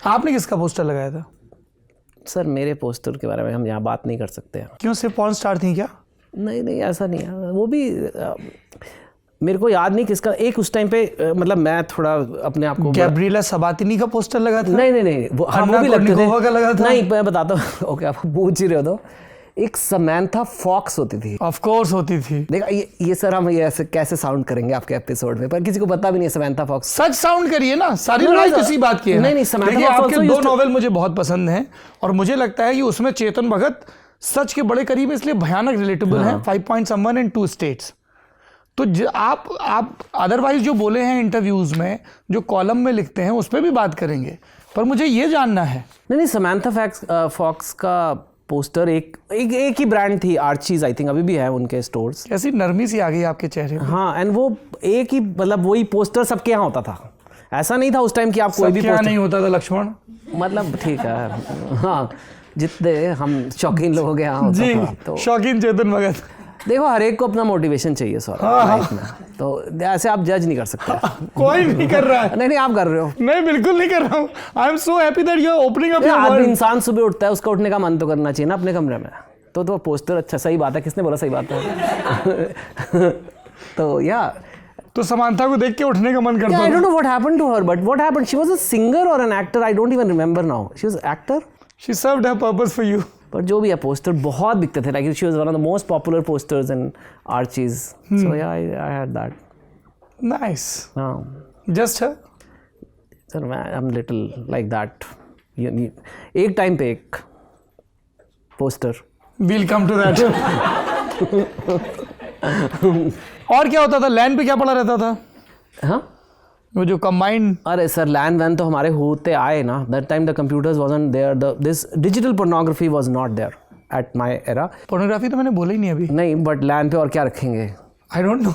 आपने किसका पोस्टर लगाया था? सर मेरे पोस्टर के बारे में हम यहाँ बात नहीं कर सकते हैं। क्यों, सिर्फ पॉर्न स्टार थी क्या? नहीं ऐसा नहीं है, वो भी मेरे को याद नहीं किसका। एक उस टाइम पे मतलब मैं थोड़ा अपने आप को गैब्रिएला सबातिनी का पोस्टर लगा था? नहीं वो भी लगते थे। का लगा था? नहीं मैं बताता हूँ। ओके आप पूछ ही रहे हो तो एक समैंथा फॉक्स होती थी। ऑफ कोर्स होती थी। देखा ये सर हम ये ऐसे कैसे साउंड करेंगे आपके एपिसोड में, पर किसी को पता भी नहीं है समैंथा फॉक्स। सच साउंड करिए ना, सारी लड़ाई किसी बात की है। नहीं समैंथा फॉक्स। आपके 2 नॉवेल मुझे बहुत पसंद हैं और मुझे लगता है कि उसमें चेतन भगत सच के बड़े करीब है, इसलिए भयानक रिलेटेबल है। 5 Point Someone in 2 States। तो आप अदरवाइज जो बोले हैं इंटरव्यूज में, जो कॉलम में लिखते हैं, उस पर भी बात करेंगे, पर मुझे ये जानना है। नहीं समैंथा फॉक्स का पोस्टर एक ही ब्रांड थी, आर्चीज आई थिंक, अभी भी है उनके स्टोर्स। कैसी नरमी सी आ गई आपके चेहरे पे। हाँ, एंड वो एक ही मतलब वही पोस्टर सबके यहाँ होता था। ऐसा नहीं था उस टाइम कि आप कोई भी पोस्टर नहीं होता था लक्ष्मण, मतलब ठीक है। हाँ, जितने हम शौकीन लोग यहाँ होता था। तो शौकीन चेतन भगत। देखो हर एक को अपना मोटिवेशन चाहिए सर लाइफ में, तो ऐसे आप जज नहीं कर सकते। कोई नहीं कर रहा है। नहीं आप कर रहे हो। मैं बिल्कुल नहीं कर रहा हूँ। I am so happy that you are opening up your world. इंसान सुबह उठता है, उसका उठने का मन तो करना चाहिए ना अपने कमरे में। तो पोस्टर अच्छा, सही बात है। किसने बोला सही बात है? तो या तो समांथा को देख के उठने का मन करता है। I don't know what happened to her, but what happened, she was a singer और an actor, I don't even remember now. She was actor, she served her purpose for you. पर जो भी है पोस्टर बहुत बिकते थे, like she was one of the most popular posters in Archies. So ya I had that. Nice. हां, just है sir, मैं I am little like that. एक टाइम पे एक पोस्टर। We'll come to that. और क्या होता था लैन पे, क्या पड़ा रहता था? हाँ, वो जो कंबाइंड। अरे सर लैन वैन तो हमारे होते आए ना। That time the computers wasn't there, this digital pornography was not there at my era. Pornography तो मैंने बोला ही नहीं अभी। नहीं, बट लैन पे और क्या रखेंगे? I don't know.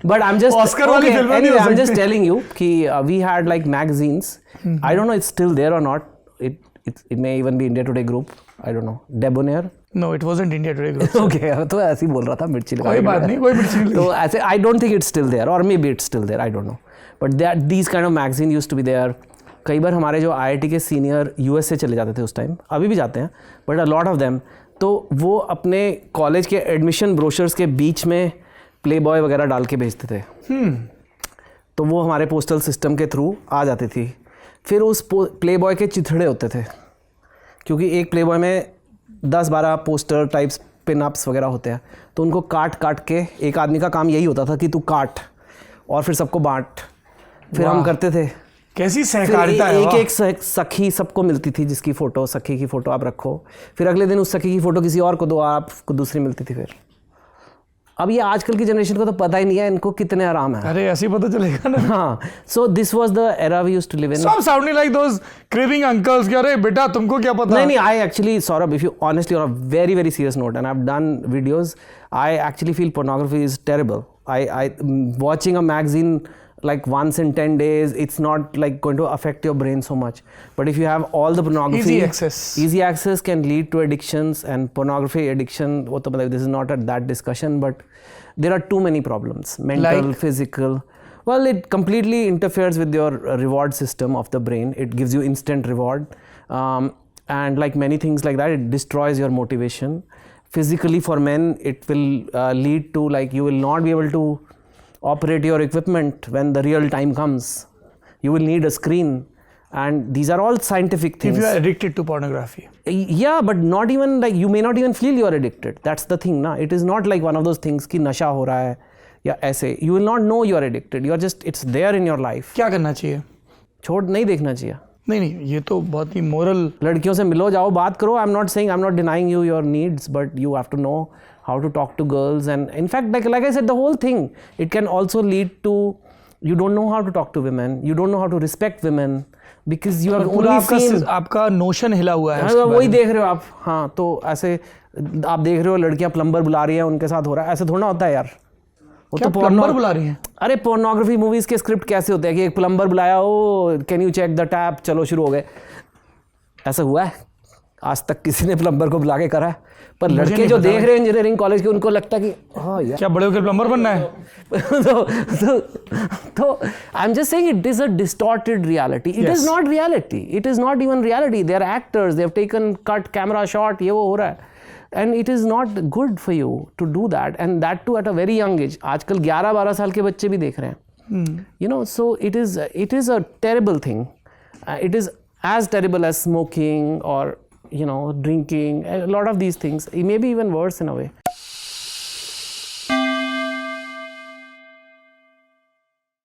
But I'm just Oscar वाली फिल्में नहीं हो I'm just सकती। telling you कि we had like magazines. I don't know it's still there or not. It may even be India Today group. I don't know. Debonair. No, it wasn't India Today group. Okay, तो ऐसे ही बोल रहा था, मिर्ची लगा। कोई बात नहीं, कोई मिर्ची नहीं। तो ऐसे I don't think it's still there or maybe it's still there. I don't know. But these kind of magazine used to be there. कई बार हमारे जो IIT के सीनियर US से चले जाते थे उस टाइम, अभी भी जाते हैं, but a lot of them, तो वो अपने कॉलेज के एडमिशन ब्रोशर्स के बीच में प्ले बॉय वगैरह डाल के भेजते थे। तो वो हमारे पोस्टल सिस्टम के थ्रू आ जाती थी। फिर उस प्ले बॉय के चिथड़े होते थे, क्योंकि एक प्ले बॉय में 10-12 पोस्टर टाइप्स पिन अप्स वगैरह होते हैं, तो उनको काट के एक आदमी का काम यही होता था कि तू काट और फिर सबको बांट। फिर हम करते थे। कैसी सहकारिता है। एक सखी सबको मिलती थी, जिसकी फ़ोटो, सखी की फ़ोटो आप रखो, फिर अगले दिन उस सखी की फ़ोटो किसी और को दो, आपको दूसरी मिलती थी। फिर अब ये आजकल की जनरेशन को तो पता ही नहीं है इनको कितने आराम है। अरे ऐसे ही पता चलेगा ना। हाँ, so this was the era we used to live in. So sounding like those craving uncles कि अरे बेटा तुमको क्या पता। नहीं I actually, Saurabh, if you honestly on a very very serious note, and I have done videos, I actually feel pornography is terrible. I watching a magazine like once in 10 days, it's not like going to affect your brain so much. But if you have all the pornography, easy access can lead to addictions, and pornography addiction, this is not at that discussion, but there are too many problems, mental, like? Physical. Well, it completely interferes with your reward system of the brain. It gives you instant reward, and like many things like that, it destroys your motivation. Physically, for men, it will lead to, like, you will not be able to operate your equipment when the real time comes. You will need a screen, and these are all scientific things. If you are addicted to pornography. Yeah, but not even like, you may not even feel you are addicted. That's the thing, na. It is not like one of those things कि नशा हो रहा है या ऐसे. You will not know you are addicted. You are just, it's there in your life. क्या करना चाहिए? छोड़ नहीं देखना चाहिए. नहीं, ये तो बहुत ही मोरल. लड़कियों से मिलो, जाओ, बात करो. I'm not saying, I'm not denying you your needs, but you have to know how to talk to girls. And in fact, like I said, the whole thing, it can also lead to, you don't know how to talk to women, you don't know how to respect women, because you have only seen. आपका notion हिला हुआ है. वही देख रहे हो आप. हाँ, तो ऐसे आप देख रहे हो लड़कियां प्लम्बर बुला रही है, उनके साथ हो रहा है. ऐसे थोड़ा होता है यार. वो तो प्लम्बर बुला रही हैं. अरे पोर्नोग्राफी मूवीज के स्क्रिप्ट कैसे होते हैं कि एक प्लम्बर बुलाया, oh can you check the tap, चलो शुरू हो गए. ऐसा हुआ है आज तक किसी ने प्लम्बर को बुला के करा है, पर मुझे लड़के नहीं जो पता देख भाई। रहे हैं इंजीनियरिंग कॉलेज के, उनको लगता है कि हाँ यार क्या बड़े होकर प्लम्बर बनना है? तो I am just saying it is a distorted reality. It is Yes. Not reality, it is not even reality. They are actors, they have taken cut camera shot, ये वो हो रहा है. And it is not good for you to do that, and that to at a very young age. आजकल 11-12 साल के बच्चे भी देख रहे हैं. You know, so it is a terrible thing. It is as terrible as smoking or, you know, drinking, a lot of these things, maybe even worse in a way.